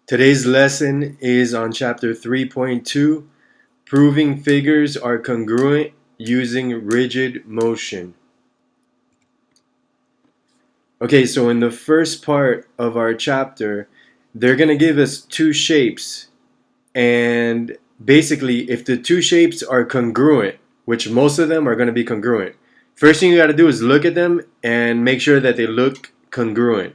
Today's lesson is on chapter 3.2, proving figures are congruent using rigid motion. Okay, so in the first part of our chapter, they're going to give us two shapes. And basically, if the two shapes are congruent, which most of them are going to be congruent, first thing you got to do is look at them and make sure that they look congruent.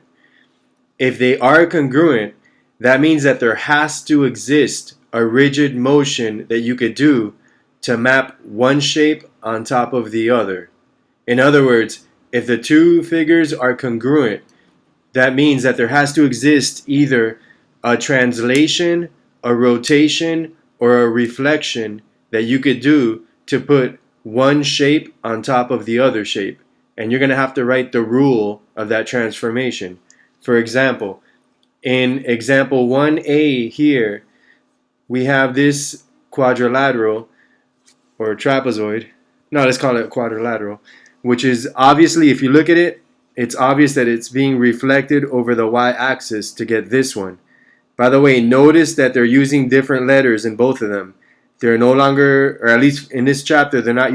If they are congruent, that means that there has to exist a rigid motion that you could do to map one shape on top of the other. In other words, if the two figures are congruent, that means that there has to exist either a translation, a rotation, or a reflection that you could do to put one shape on top of the other shape. And you're going to have to write the rule of that transformation. For example, in example 1a here, we have this quadrilateral or trapezoid. No, let's call it quadrilateral, which is obviously, if you look at it, it's obvious that it's being reflected over the y-axis to get this one. By the way, notice that they're using different letters in both of them. They're no longer, or at least in this chapter, they're not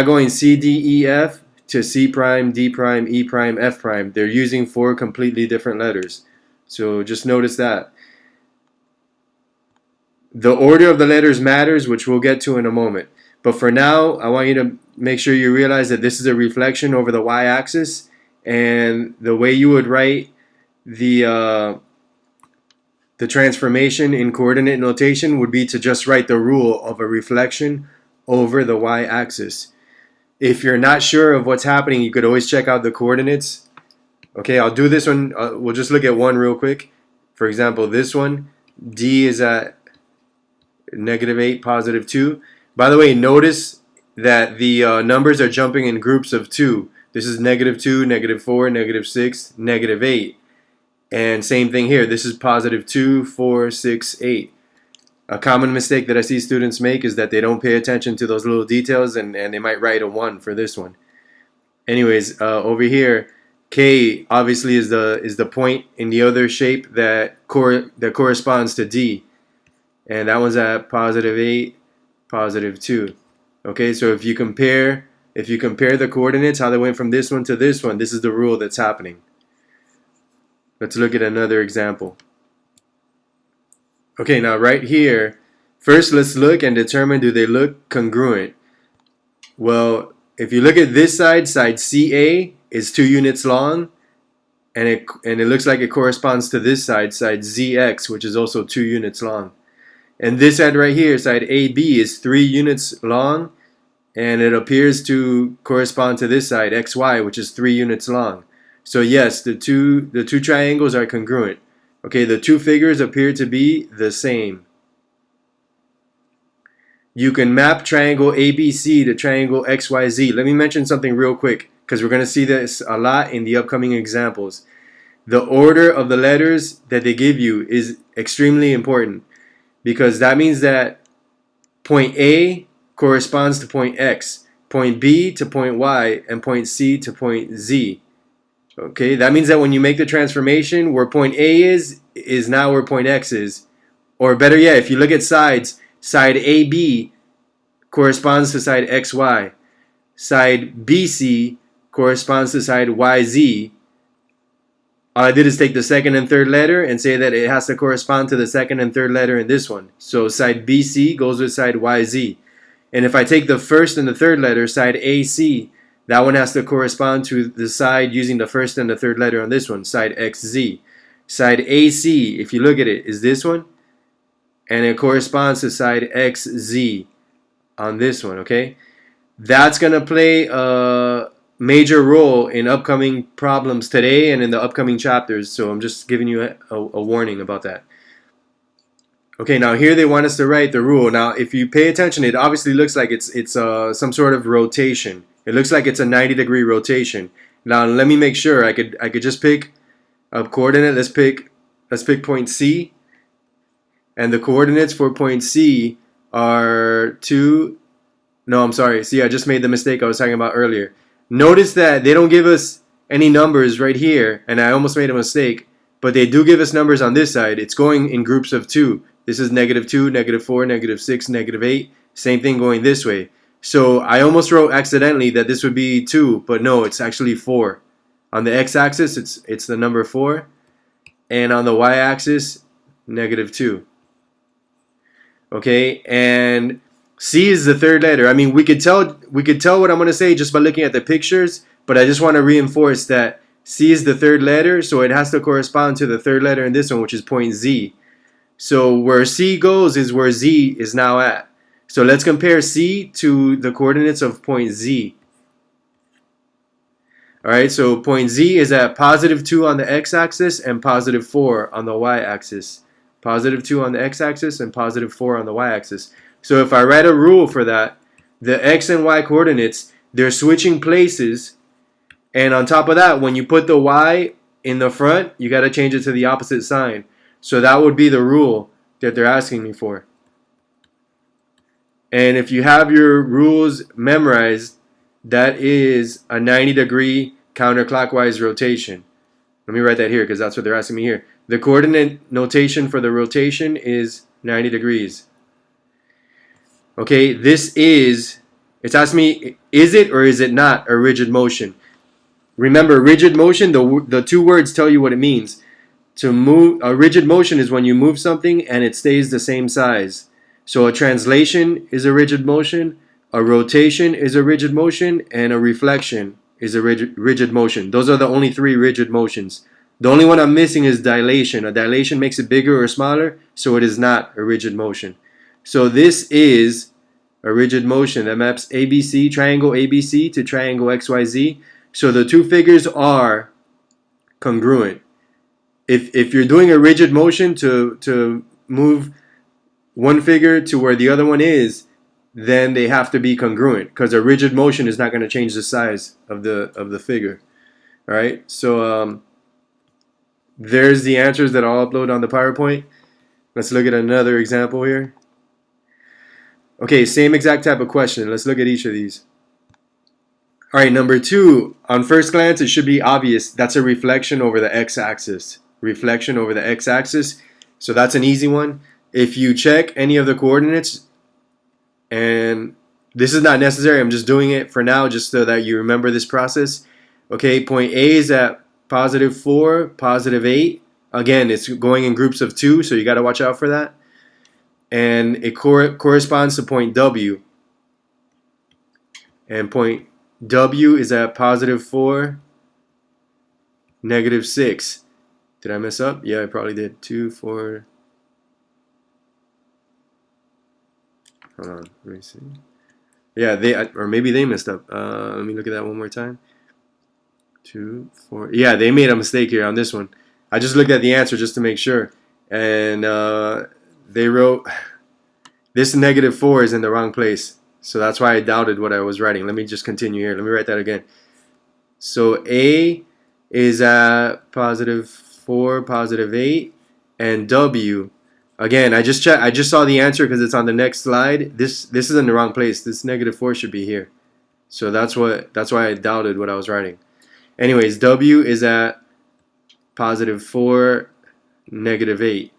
going C, D, E, F to C prime, D prime, E prime, F prime. They're using four completely different letters. So just notice that. The order of the letters matters, which we'll get to in a moment. But for now, I want you to make sure you realize that this is a reflection over the y-axis, and the way you would write the transformation in coordinate notation would be to just write the rule of a reflection over the y-axis. If you're not sure of what's happening, you could always check out the coordinates. Okay, I'll do this one. We'll just look at one real quick. For example, this one, D is at -8, +2. By the way, notice that the numbers are jumping in groups of 2. This is -2, -4, -6, -8. And same thing here. This is +2, 4, 6, 8. A common mistake that I see students make is that they don't pay attention to those little details, and they might write a 1 for this one. Anyways, over here, K obviously is the point in the other shape that corresponds to D. And that one's at +8, +2. Okay, so if you compare the coordinates, how they went from this one to this one, this is the rule that's happening. Let's look at another example. Okay, now right here, first let's look and determine, do they look congruent? Well, if you look at this side, side CA is 2 units long, and it looks like it corresponds to this side, side ZX, which is also 2 units long. And this side right here, side AB, is 3 units long, and it appears to correspond to this side, XY, which is 3 units long. So yes, the two triangles are congruent. Okay, the two figures appear to be the same. You can map triangle ABC to triangle XYZ. Let me mention something real quick, because we're going to see this a lot in the upcoming examples. The order of the letters that they give you is extremely important, because that means that point A corresponds to point X, point B to point Y, and point C to point Z. Okay, that means that when you make the transformation, where point A is now where point X is. Or better yet, if you look at sides, side AB corresponds to side XY. Side BC corresponds to side YZ. All I did is take the second and third letter and say that it has to correspond to the second and third letter in this one. So side BC goes with side YZ. And if I take the first and the third letter, side AC, that one has to correspond to the side using the first and the third letter on this one, side XZ. Side AC, if you look at it, is this one, and it corresponds to side XZ on this one, okay? That's going to play a major role in upcoming problems today and in the upcoming chapters, so I'm just giving you a warning about that. Okay, now here they want us to write the rule. Now, if you pay attention, it obviously looks like it's some sort of rotation. It looks like it's a 90-degree rotation. Now, let me make sure. I could just pick a coordinate. Let's pick point C, and the coordinates for point C are 2. No, I'm sorry. See, I just made the mistake I was talking about earlier. Notice that they don't give us any numbers right here, and I almost made a mistake. but they do give us numbers on this side. It's going in groups of 2. This is -2, -4, -6, -8. Same thing going this way. So I almost wrote accidentally that this would be 2, but no, it's actually 4. On the x-axis, it's the number 4, and on the y-axis, -2. Okay, and C is the third letter. I mean, we could tell what I'm going to say just by looking at the pictures, but I just want to reinforce that C is the third letter, so it has to correspond to the third letter in this one, which is point Z. So where C goes is where Z is now at. So let's compare C to the coordinates of point Z. Alright, so point Z is at +2 on the x-axis and +4 on the y-axis. +2 on the x-axis and +4 on the y-axis. So if I write a rule for that, the x and y coordinates, they're switching places. And on top of that, when you put the y in the front, you got to change it to the opposite sign. So that would be the rule that they're asking me for. And if you have your rules memorized, that is a 90-degree counterclockwise rotation. Let me write that here because that's what they're asking me here. The coordinate notation for the rotation is 90 degrees. Okay, it's asking me, is it or is it not a rigid motion? Remember, rigid motion, the two words tell you what it means. To move, a rigid motion is when you move something and it stays the same size. So a translation is a rigid motion, a rotation is a rigid motion, and a reflection is a rigid motion. Those are the only 3 rigid motions. The only one I'm missing is dilation. A dilation makes it bigger or smaller, so it is not a rigid motion. So this is a rigid motion that maps ABC, triangle ABC to triangle XYZ. So the 2 figures are congruent. If you're doing a rigid motion to move one figure to where the other one is, then they have to be congruent, because a rigid motion is not going to change the size of the figure. All right, so there's the answers that I'll upload on the PowerPoint. Let's look at another example here. Okay, same exact type of question. Let's look at each of these. All right, number 2. On first glance, it should be obvious. That's a reflection over the x-axis. Reflection over the x-axis. So that's an easy one. If you check any of the coordinates, and this is not necessary, I'm just doing it for now just so that you remember this process. Okay, point A is at +4, +8. Again, it's going in groups of 2, so you got to watch out for that. And it corresponds to point W. And point W is at +4, -6. Did I mess up? Yeah, I probably did. 2, 4. Hold on, let me see. Yeah, or maybe they messed up. Let me look at that one more time. 2, 4. Yeah, they made a mistake here on this one. I just looked at the answer just to make sure, and they wrote this -4 is in the wrong place. So that's why I doubted what I was writing. Let me just continue here. Let me write that again. So A is at +4, +8, and W. Again, I just saw the answer because it's on the next slide. This is in the wrong place. This -4 should be here. So that's why I doubted what I was writing. Anyways, W is at +4, -8.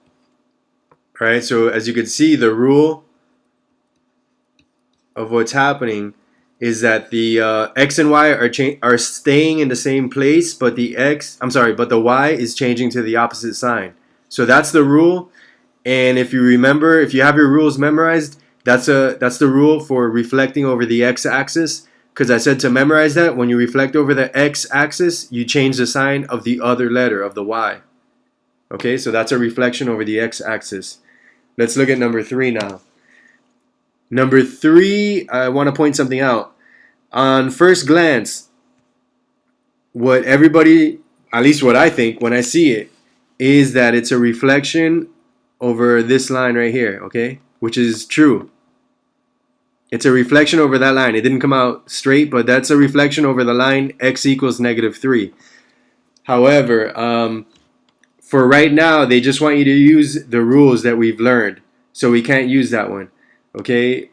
All right. So as you can see, the rule of what's happening is that the x and y are staying in the same place, but the y is changing to the opposite sign. So that's the rule. And if you remember, if you have your rules memorized, that's the rule for reflecting over the x-axis. Because I said to memorize that, when you reflect over the x-axis, you change the sign of the other letter of the y. Okay, so that's a reflection over the x-axis. Let's look at number 3 now. Number 3, I want to point something out. On first glance, what everybody, at least what I think when I see it, is that it's a reflection over this line right here, okay? Which is true. It's a reflection over that line. It didn't come out straight, but that's a reflection over the line x equals -3. However, for right now, they just want you to use the rules that we've learned. So we can't use that one. Okay,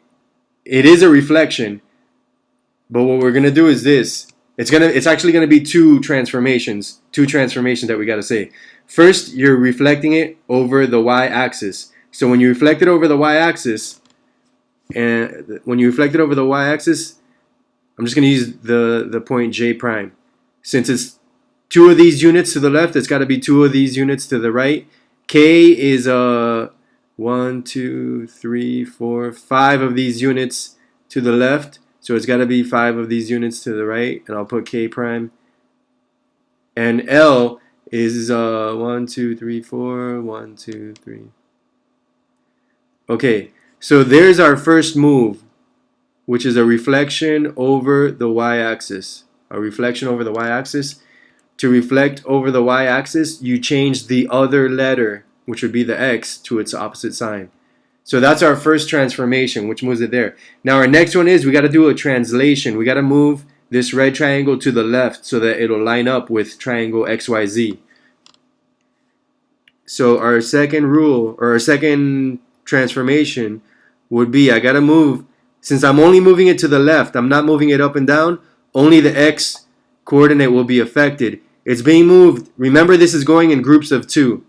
it is a reflection, but what we're going to do is this. It's actually gonna be two transformations that we gotta say. First, you're reflecting it over the y-axis. So when you reflect it over the y-axis, I'm just gonna use the point J prime. Since it's two of these units to the left, it's got to be two of these units to the right. K is 1, 2, 3, 4, 5 of these units to the left. So it's got to be 5 of these units to the right, and I'll put K prime. And L is 1, 2, 3, 4, 1, 2, 3. Okay, so there's our first move, which is a reflection over the y-axis. A reflection over the y-axis. To reflect over the y-axis, you change the other letter, which would be the x, to its opposite sign. So that's our first transformation, which moves it there. Now our next one is we got to do a translation. We got to move this red triangle to the left so that it'll line up with triangle XYZ. So our second rule, or our second transformation, would be I got to move, since I'm only moving it to the left, I'm not moving it up and down, only the x coordinate will be affected. It's being moved. Remember, this is going in groups of 2.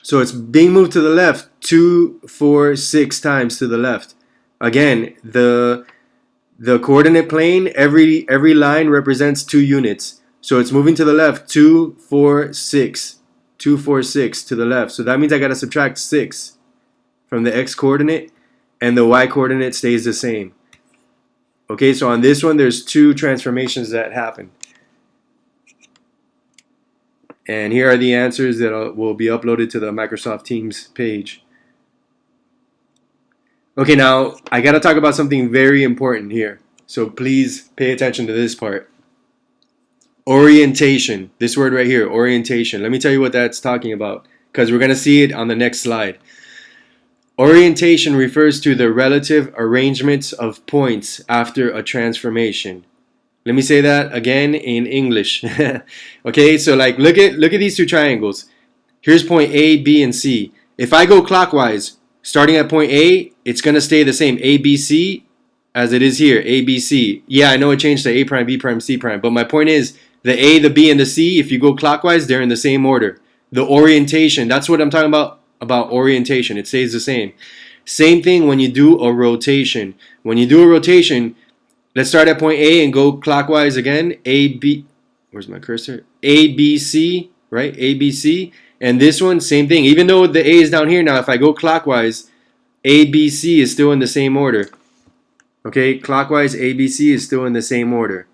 So it's being moved to the left 2, 4, 6 times to the left. Again, the coordinate plane, every line represents 2 units. So it's moving to the left 2, 4, 6. 2, 4, 6 to the left. So that means I got to subtract 6 from the x coordinate, and the y coordinate stays the same. Okay, so on this one, there's 2 transformations that happen. And here are the answers that will be uploaded to the Microsoft Teams page. Okay, now I got to talk about something very important here. So please pay attention to this part. Orientation. This word right here, orientation. Let me tell you what that's talking about, because we're going to see it on the next slide. Orientation refers to the relative arrangements of points after a transformation. Let me say that again in English. Okay, so like look at these 2 triangles. Here's point A, B, and C. If I go clockwise, starting at point A, it's going to stay the same, A, B, C, as it is here, A, B, C. Yeah, I know it changed to A prime, B prime, C prime, but my point is the A, the B, and the C, if you go clockwise, they're in the same order. The orientation, that's what I'm talking about orientation. It stays the same. Same thing when you do a rotation. When you do a rotation, let's start at point A and go clockwise again. A, B, where's my cursor? A, B, C, right? A, B, C. And this one, same thing. Even though the A is down here now, if I go clockwise, A, B, C is still in the same order. Okay, clockwise, A, B, C is still in the same order.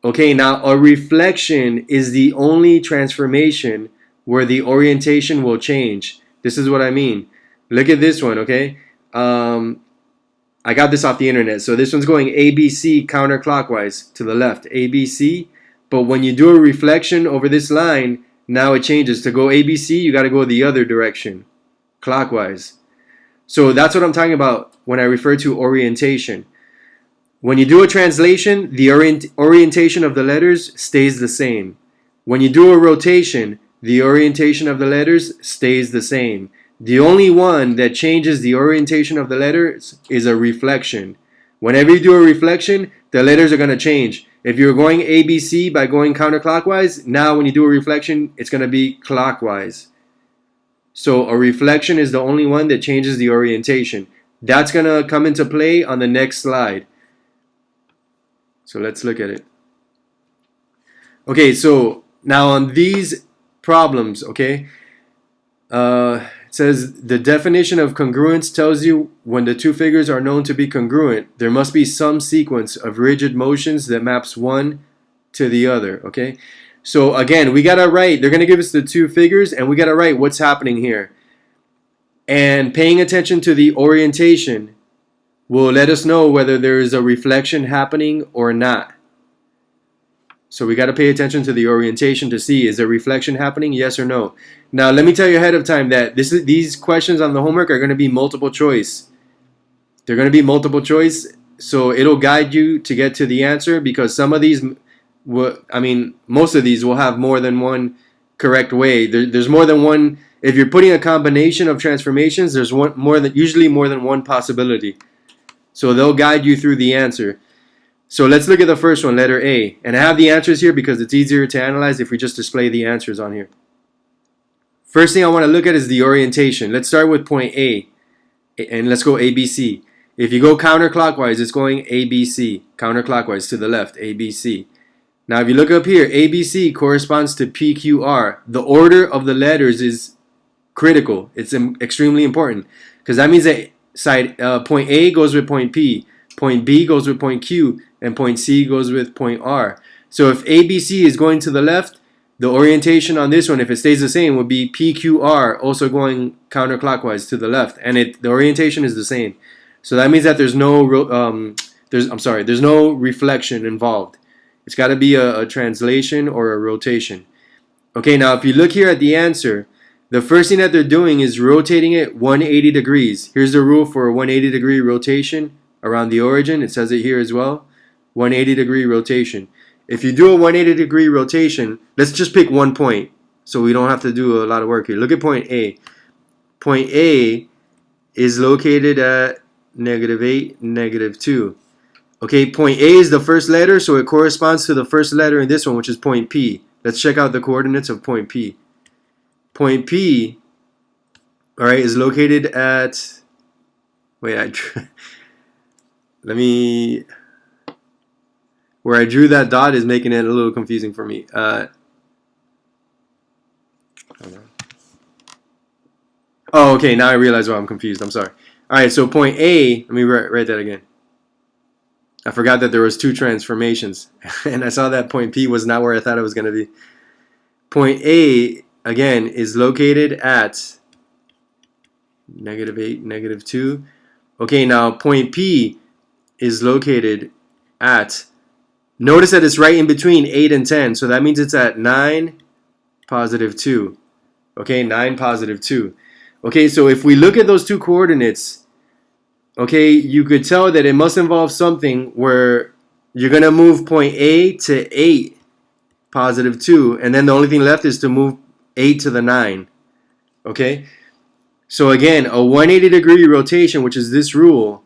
Okay, now a reflection is the only transformation where the orientation will change. This is what I mean. Look at this one, okay? I got this off the internet. So this one's going ABC counterclockwise to the left, ABC. But when you do a reflection over this line, now it changes. To go ABC, you got to go the other direction, clockwise. So that's what I'm talking about when I refer to orientation. When you do a translation, the orientation of the letters stays the same. When you do a rotation, the orientation of the letters stays the same. The only one that changes the orientation of the letters is a reflection. Whenever you do a reflection, the letters are going to change. If you're going ABC by going counterclockwise, now when you do a reflection, it's going to be clockwise. So a reflection is the only one that changes the orientation. That's going to come into play on the next slide. So let's look at it. Okay, so now on these problems, okay, it says the definition of congruence tells you when the 2 figures are known to be congruent, there must be some sequence of rigid motions that maps one to the other, okay? So again, we got to write, they're going to give us the 2 figures, and we got to write what's happening here. And paying attention to the orientation will let us know whether there is a reflection happening or not. So we got to pay attention to the orientation to see, is there reflection happening, yes or no? Now let me tell you ahead of time that these questions on the homework are going to be multiple choice. They're going to be multiple choice, so it'll guide you to get to the answer, because some of these, most of these will have more than one correct way. There's more than one. If you're putting a combination of transformations, there's usually more than one possibility. So they'll guide you through the answer. So let's look at the first one, letter A. And I have the answers here because it's easier to analyze if we just display the answers on here. First thing I want to look at is the orientation. Let's start with point A. And let's go ABC. If you go counterclockwise, it's going ABC. Counterclockwise to the left, ABC. Now if you look up here, ABC corresponds to PQR. The order of the letters is critical. It's extremely important. Because that means that point A goes with point P, point B goes with point Q, and point C goes with point R. So if ABC is going to the left, the orientation on this one, if it stays the same, would be PQR also going counterclockwise to the left, and the orientation is the same. So that means that there's no there's no reflection involved. It's got to be a translation or a rotation. Okay, now if you look here at the answer, the first thing that they're doing is rotating it 180 degrees. Here's the rule for a 180 degree rotation around the origin. It says it here as well. 180 degree rotation. If you do a 180 degree rotation, let's just pick one point so we don't have to do a lot of work here. Look at point A. Point A is located at -8, -2. Okay, point A is the first letter, so it corresponds to the first letter in this one, which is point P. Let's check out the coordinates of point P. Point P, all right, is located at, wait, let me, where I drew that dot is making it a little confusing for me. Oh, okay, now I realize why I'm confused. I'm sorry. All right, so point A, let me write that again. I forgot that there was two transformations, and I saw that point P was not where I thought it was going to be. Point A, again, is located at -8, -2. Okay, now point P is located at, notice that it's right in between 8 and 10, so that means it's at 9, +2. Okay, 9, +2. Okay, so if we look at those two coordinates, okay, you could tell that it must involve something where you're going to move point A to 8, +2, and then the only thing left is to move 8 to the 9. Okay? So again, a 180 degree rotation, which is this rule,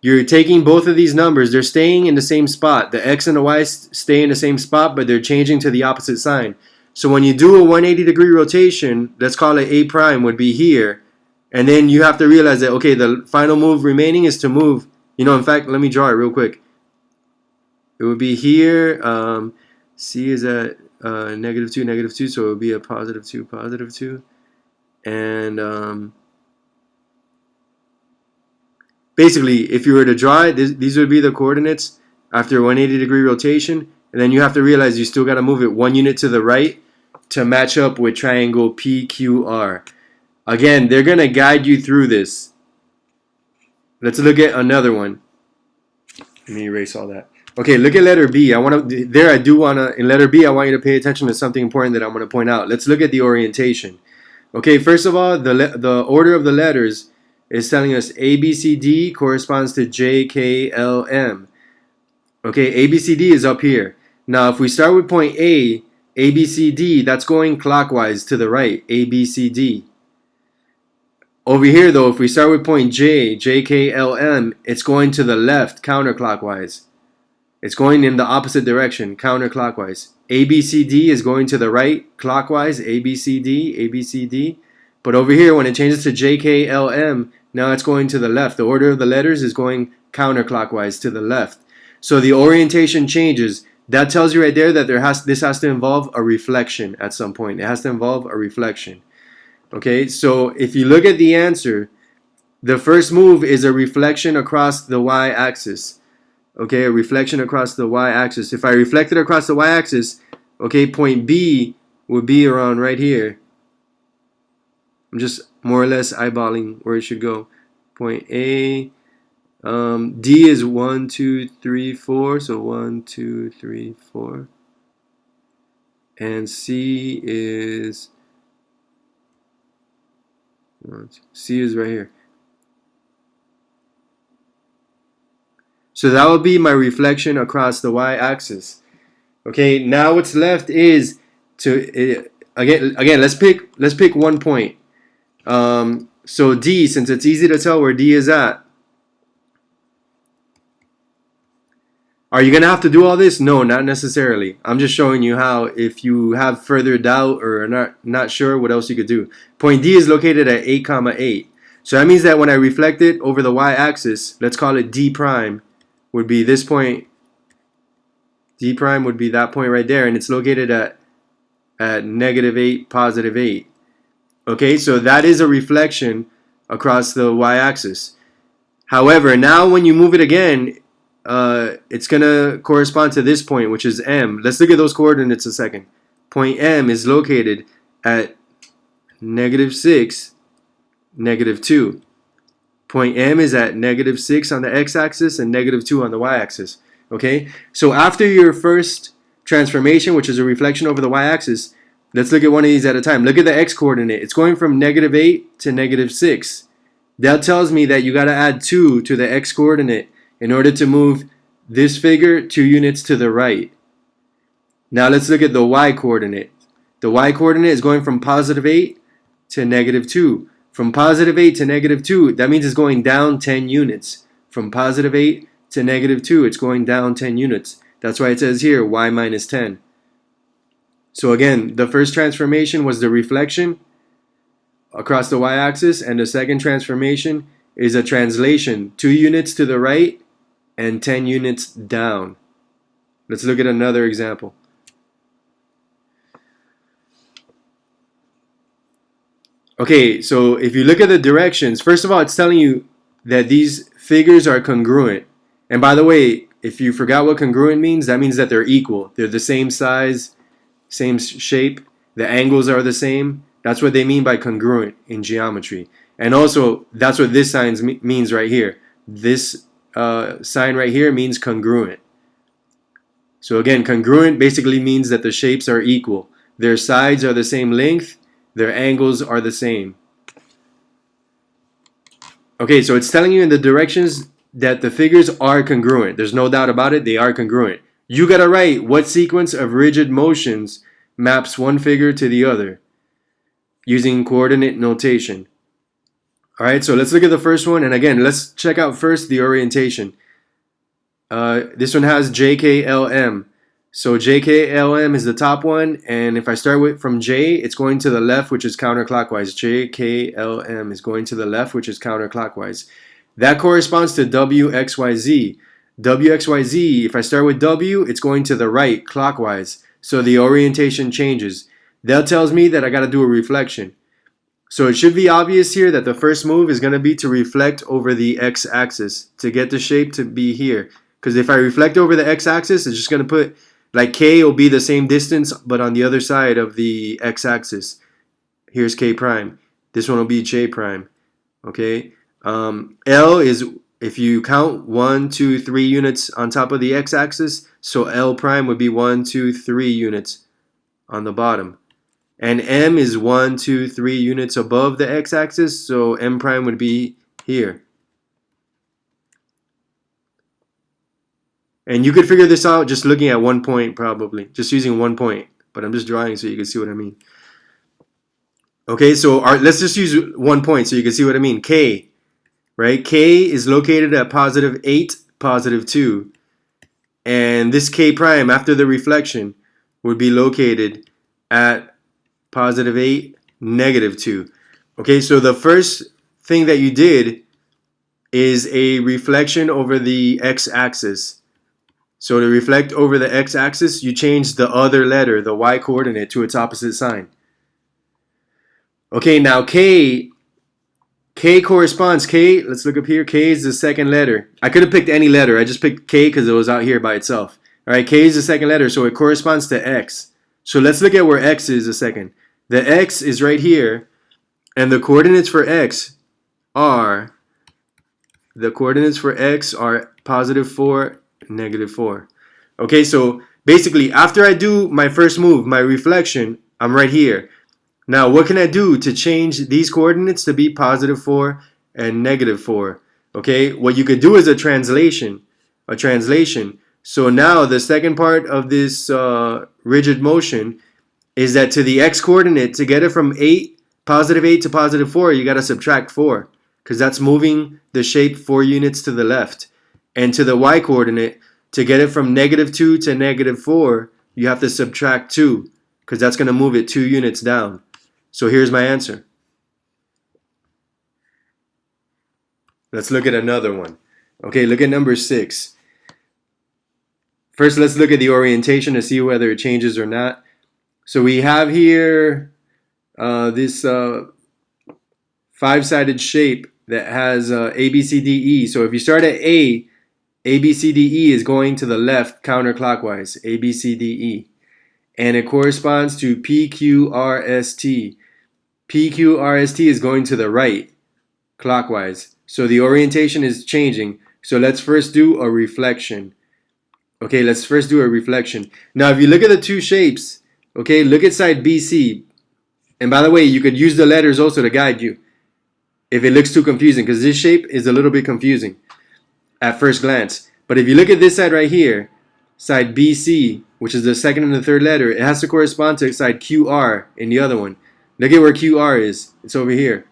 you're taking both of these numbers, they're staying in the same spot. The X and the Y stay in the same spot, but they're changing to the opposite sign. So when you do a 180 degree rotation, let's call it A prime, would be here. And then you have to realize that, okay, the final move remaining is to move, in fact, let me draw it real quick. It would be here. C is at -2, -2, so it would be a +2, +2. And basically, if you were to draw it, these would be the coordinates after a 180 degree rotation. And then you have to realize you still got to move it 1 unit to the right to match up with triangle PQR. Again, they're going to guide you through this. Let's look at another one. Let me erase all that. Okay, look at letter B. In letter B, I want you to pay attention to something important that I'm going to point out. Let's look at the orientation. Okay, first of all, the order of the letters is telling us ABCD corresponds to JKLM. Okay, ABCD is up here. Now, if we start with point A, ABCD, that's going clockwise to the right, ABCD. Over here, though, if we start with point J, JKLM, it's going to the left, counterclockwise. It's going in the opposite direction, counterclockwise. ABCD is going to the right, clockwise, ABCD, ABCD. But over here, when it changes to JKLM, now it's going to the left. The order of the letters is going counterclockwise to the left. So the orientation changes. That tells you right there that this has to involve a reflection at some point. It has to involve a reflection. Okay, so if you look at the answer, the first move is a reflection across the y-axis. Okay, a reflection across the y-axis. If I reflect it across the y-axis, okay, point B would be around right here. I'm just more or less eyeballing where it should go. Point A. D is 1, 2, 3, 4. So 1, 2, 3, 4. And C is right here. So that would be my reflection across the y-axis. Okay, now what's left is to again let's pick one point. So D, since it's easy to tell where D is at, Are you going to have to do all this? No, not necessarily. I'm just showing you how, if you have further doubt or are not sure, what else you could do. Point D is located at 8, 8. So that means that when I reflect it over the y-axis, let's call it D prime, would be this point. D prime would be that point right there, and it's located at -8, +8. Okay, so that is a reflection across the y-axis. However, now when you move it again, it's going to correspond to this point, which is M. Let's look at those coordinates a second. Point M is located at -6, -2. Point M is at -6 on the x-axis and -2 on the y-axis. Okay, so after your first transformation, which is a reflection over the y-axis, let's look at one of these at a time. Look at the x-coordinate. It's going from -8 to -6. That tells me that you got to add 2 to the x-coordinate in order to move this figure 2 units to the right. Now let's look at the y-coordinate. The y-coordinate is going from +8 to -2. From +8 to -2, that means it's going down 10 units. From +8 to -2, it's going down 10 units. That's why it says here y minus 10. So again, the first transformation was the reflection across the y-axis, and the second transformation is a translation, 2 units to the right and 10 units down. Let's look at another example. Okay, so if you look at the directions, first of all, it's telling you that these figures are congruent. And by the way, if you forgot what congruent means, that means that they're equal. They're the same size, same shape, the angles are the same. That's what they mean by congruent in geometry. And also, that's what this sign means right here. This sign right here means congruent. So again, congruent basically means that the shapes are equal. Their sides are the same length. Their angles are the same. Okay, so it's telling you in the directions that the figures are congruent. There's no doubt about it. They are congruent. You got to write what sequence of rigid motions maps one figure to the other using coordinate notation. All right, so let's look at the first one. And again, let's check out first the orientation. This one has JKLM. So JKLM is the top one. And if I start from J, it's going to the left, which is counterclockwise. JKLM is going to the left, which is counterclockwise. That corresponds to WXYZ. WXYZ, if I start with W, it's going to the right, clockwise. So the orientation changes. That tells me that I got to do a reflection. So it should be obvious here that the first move is going to be to reflect over the x-axis to get the shape to be here. Because if I reflect over the x-axis, it's just going to put, like K will be the same distance, but on the other side of the x-axis. Here's K prime. This one will be J prime. Okay. L is, if you count 1, 2, 3 units on top of the x-axis, so L prime would be 1, 2, 3 units on the bottom. And M is 1, 2, 3 units above the x-axis, so M prime would be here. And you could figure this out just looking at one point, probably. Just using one point. But I'm just drawing so you can see what I mean. Okay, so let's just use 1 point so you can see what I mean. K, right? K is located at +8, +2. And this K prime, after the reflection, would be located at +8, -2. Okay, so the first thing that you did is a reflection over the x-axis. So to reflect over the x-axis, you change the other letter, the y-coordinate, to its opposite sign. Okay, now K corresponds, let's look up here. K is the second letter. I could have picked any letter. I just picked K because it was out here by itself. All right, K is the second letter, so it corresponds to X. So let's look at where X is a second. The X is right here, and the coordinates for X are +4, -4. Okay, so basically after I do my first move, my reflection, I'm right here. Now what can I do to change these coordinates to be +4 and -4? Okay, what you could do is a translation. So now the second part of this rigid motion is that to the x coordinate, to get it from +8 to +4, you got to subtract 4, because that's moving the shape 4 units to the left. And to the y coordinate, To get it from -2 to -4, you have to subtract 2, because that's going to move it 2 units down. So here's my answer. Let's look at another one. Okay, look at number 6. First, let's look at the orientation to see whether it changes or not. So we have here this 5-sided shape that has A, B, C, D, E. So if you start at A, B, C, D, E is going to the left counterclockwise, A, B, C, D, E. And it corresponds to P, Q, R, S, T. P, Q, R, S, T is going to the right clockwise. So the orientation is changing. So let's first do a reflection. Okay, let's first do a reflection. Now, if you look at the two shapes, okay, look at side BC. And by the way, you could use the letters also to guide you if it looks too confusing, because this shape is a little bit confusing at first glance. But if you look at this side right here, side BC, which is the second and the third letter, it has to correspond to side QR in the other one. Look at where QR is. It's over here.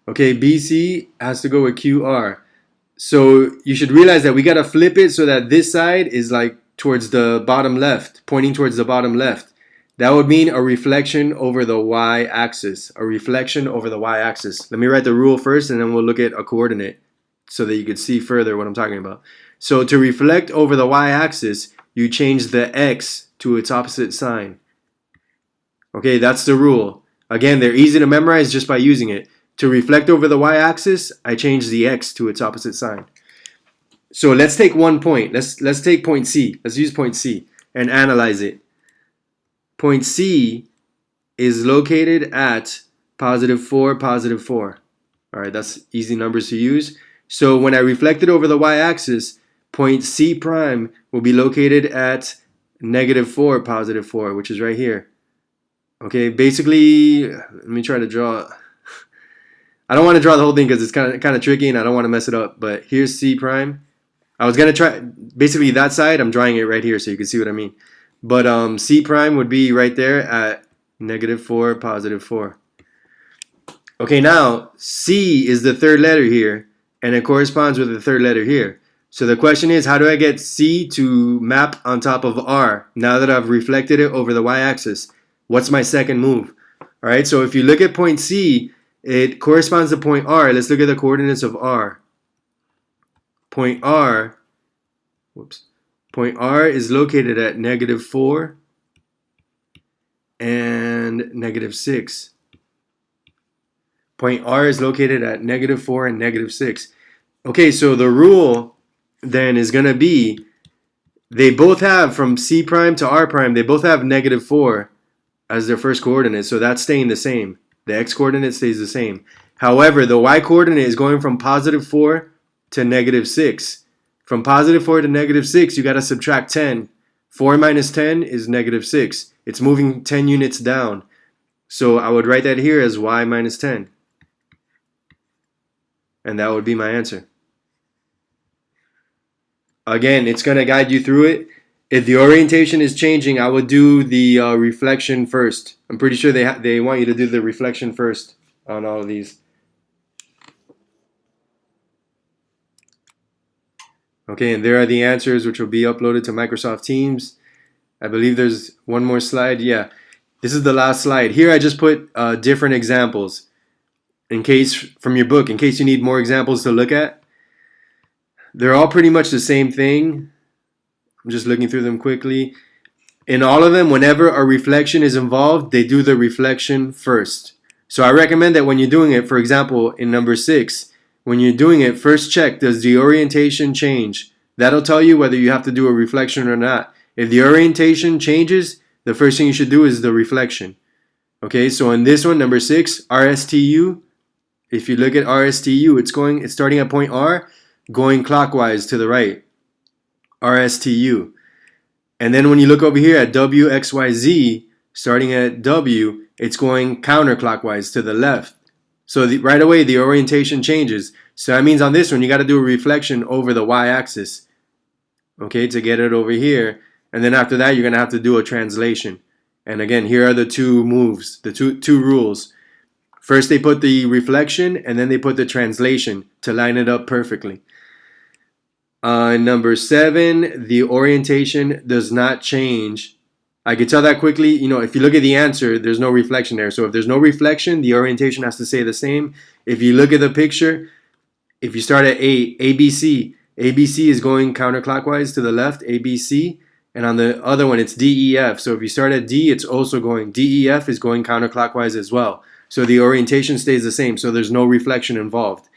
Okay, BC has to go with QR. So you should realize that we got to flip it so that this side is like towards the bottom left, pointing towards the bottom left. That would mean a reflection over the y-axis. A reflection over the y-axis. Let me write the rule first, and then we'll look at a coordinate so that you can see further what I'm talking about. So to reflect over the y-axis, you change the x to its opposite sign. Okay, that's the rule. Again, they're easy to memorize just by using it. To reflect over the y-axis, I change the x to its opposite sign. So let's take one point. Let's take point C. Let's use point C and analyze it. Point C is located at +4, +4. All right, that's easy numbers to use. So when I reflect it over the y-axis, point C prime will be located at -4, +4, which is right here. Okay, basically, let me try to draw. I don't want to draw the whole thing because it's kind of tricky and I don't want to mess it up. But here's C prime. I was going to try, basically that side, I'm drawing it right here so you can see what I mean. But C prime would be right there at -4, +4. Okay, now C is the third letter here, and it corresponds with the third letter here. So the question is, how do I get C to map on top of R now that I've reflected it over the y-axis? What's my second move? All right, so if you look at point C, it corresponds to point R. Let's look at the coordinates of R. Point R is located at -4 and -6. Point R is located at -4 and -6. Okay, so the rule then is going to be, they both have, from C prime to R prime, they both have -4 as their first coordinate, so that's staying the same. The x coordinate stays the same. However, the y coordinate is going from +4 to -6. From +4 to -6, you got to subtract 10. 4 minus 10 is -6. It's moving 10 units down. So I would write that here as y minus 10. And that would be my answer. Again, it's going to guide you through it. If the orientation is changing, I would do the reflection first. I'm pretty sure they want you to do the reflection first on all of these. Okay, and there are the answers, which will be uploaded to Microsoft Teams. I believe there's one more slide. Yeah, this is the last slide. Here I just put different examples in case, from your book, in case you need more examples to look at. They're all pretty much the same thing. I'm just looking through them quickly. In all of them, whenever a reflection is involved, they do the reflection first. So I recommend that when you're doing it, for example, in number 6, when you're doing it, first check, does the orientation change? That'll tell you whether you have to do a reflection or not. If the orientation changes, the first thing you should do is the reflection. Okay, so in this one, number 6, RSTU, if you look at RSTU, it's starting at point R, going clockwise to the right. RSTU. And then when you look over here at WXYZ, starting at W, it's going counterclockwise to the left. So right away, the orientation changes. So that means on this one, you got to do a reflection over the y-axis, okay, to get it over here. And then after that, you're going to have to do a translation. And again, here are the two moves, the two rules. First, they put the reflection, and then they put the translation to line it up perfectly. Number 7, the orientation does not change. I could tell that quickly. You know, if you look at the answer, there's no reflection there. So if there's no reflection, the orientation has to stay the same. If you look at the picture, if you start at ABC, ABC is going counterclockwise to the left, ABC. And on the other one, it's DEF. So if you start at D, it's also going, DEF is going counterclockwise as well. So the orientation stays the same. So there's no reflection involved.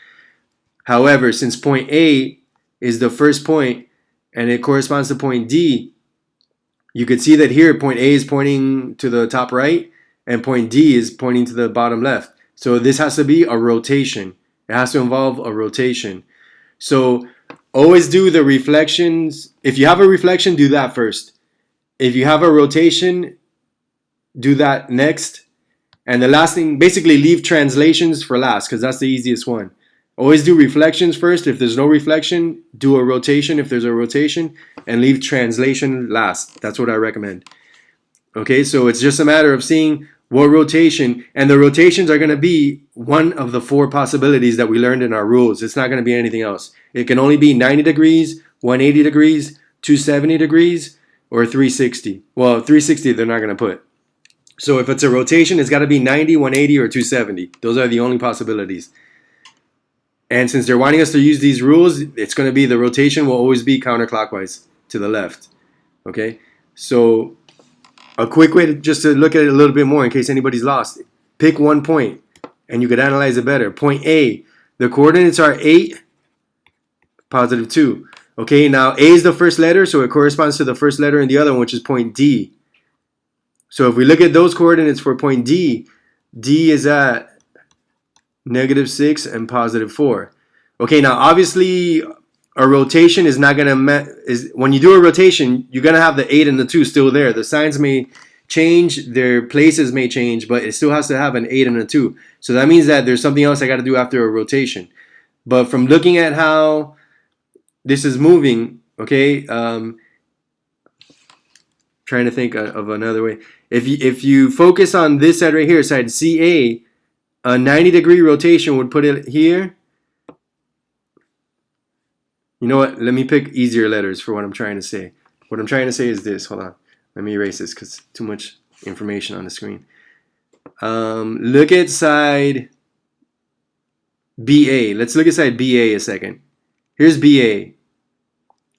However, since point A is the first point and it corresponds to point D, you could see that here point A is pointing to the top right and point D is pointing to the bottom left. So this has to be a rotation. It has to involve a rotation. So always do the reflections. If you have a reflection, do that first. If you have a rotation, do that next. And the last thing, basically leave translations for last because that's the easiest one. Always do reflections first. If there's no reflection, do a rotation if there's a rotation, and leave translation last. That's what I recommend. Okay, so it's just a matter of seeing what rotation, and the rotations are going to be one of the 4 possibilities that we learned in our rules. It's not going to be anything else. It can only be 90 degrees, 180 degrees, 270 degrees, or 360. Well, 360 they're not going to put. So if it's a rotation, it's got to be 90, 180, or 270. Those are the only possibilities. And since they're wanting us to use these rules, it's going to be the rotation will always be counterclockwise to the left. Okay? So a quick way to just to look at it a little bit more in case anybody's lost. Pick one point and you could analyze it better. Point A, the coordinates are 8, positive 2. Okay, now A is the first letter, so it corresponds to the first letter in the other one, which is point D. So if we look at those coordinates for point D, D is at -6 and positive 4. Okay, now obviously a rotation is not gonna when you do a rotation, you're gonna have the 8 and the 2 still there. The signs may change, their places may change, but it still has to have an 8 and a 2. So that means that there's something else I got to do after a rotation. But from looking at how this is moving, okay, trying to think of another way. If you focus on this side right here, side CA, a 90-degree rotation would put it here. You know what? Let me pick easier letters for what I'm trying to say. What I'm trying to say is this. Hold on. Let me erase this because too much information on the screen. Look at side BA. Let's look at side BA a second. Here's BA.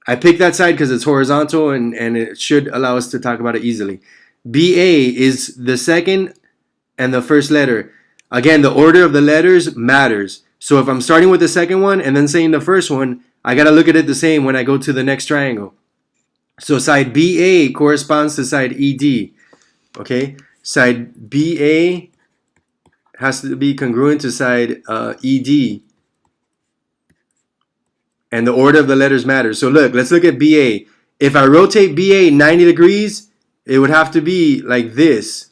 I picked that side because it's horizontal and it should allow us to talk about it easily. BA is the second and the first letter. Again, the order of the letters matters. So if I'm starting with the second one and then saying the first one, I got to look at it the same when I go to the next triangle. So side BA corresponds to side ED. Okay? Side BA has to be congruent to side ED. And the order of the letters matters. So look, let's look at BA. If I rotate BA 90 degrees, it would have to be like this.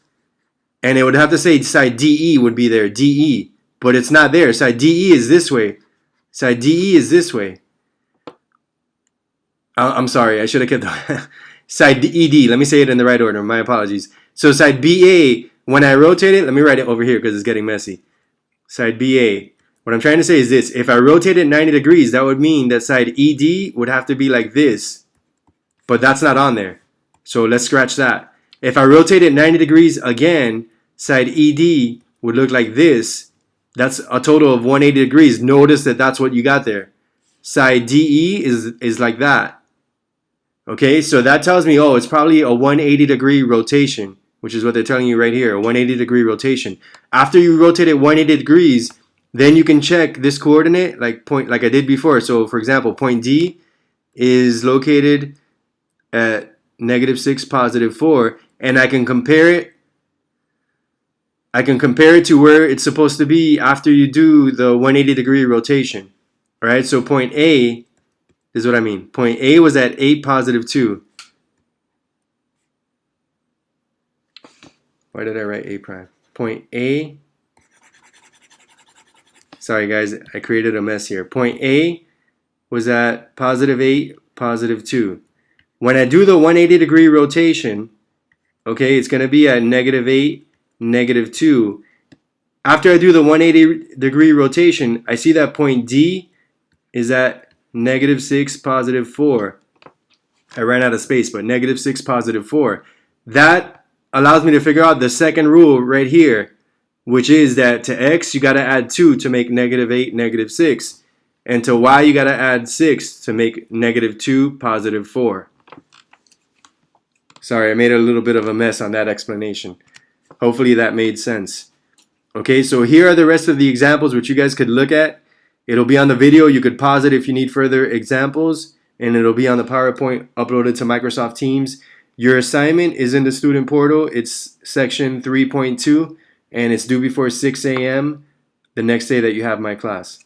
And it would have to say side DE would be there, DE. But it's not there. Side DE is this way. Side DE is this way. I'm sorry, I should have kept the side ED. Let me say it in the right order. My apologies. So side BA, when I rotate it, let me write it over here because it's getting messy. Side BA. What I'm trying to say is this. If I rotate it 90 degrees, that would mean that side ED would have to be like this. But that's not on there. So let's scratch that. If I rotate it 90 degrees again, side ED would look like this. That's a total of 180 degrees. Notice that that's what you got there. Side DE is like that. Okay, so that tells me, oh, it's probably a 180 degree rotation, which is what they're telling you right here, a 180 degree rotation. After you rotate it 180 degrees, then you can check this coordinate like I did before. So for example, point D is located at -6, positive 4, and I can compare it. I can compare it to where it's supposed to be after you do the 180 degree rotation. All right, so point A is what I mean. Point A was at 8, positive 2. Why did I write A prime? Point A. Sorry guys, I created a mess here. Point A was at positive 8, positive 2. When I do the 180 degree rotation, okay, it's going to be at -8, -2. After I do the 180 degree rotation, I see that point D is at negative 6, positive 4. I ran out of space, but negative 6, positive 4. That allows me to figure out the second rule right here, which is that to x, you got to add 2 to make negative 8, negative 6. And to y, you got to add 6 to make negative 2, positive 4. Sorry, I made a little bit of a mess on that explanation. Hopefully that made sense. Okay, so here are the rest of the examples which you guys could look at. It'll be on the video. You could pause it if you need further examples, and it'll be on the PowerPoint uploaded to Microsoft Teams. Your assignment is in the student portal. It's section 3.2, and it's due before 6 a.m. the next day that you have my class.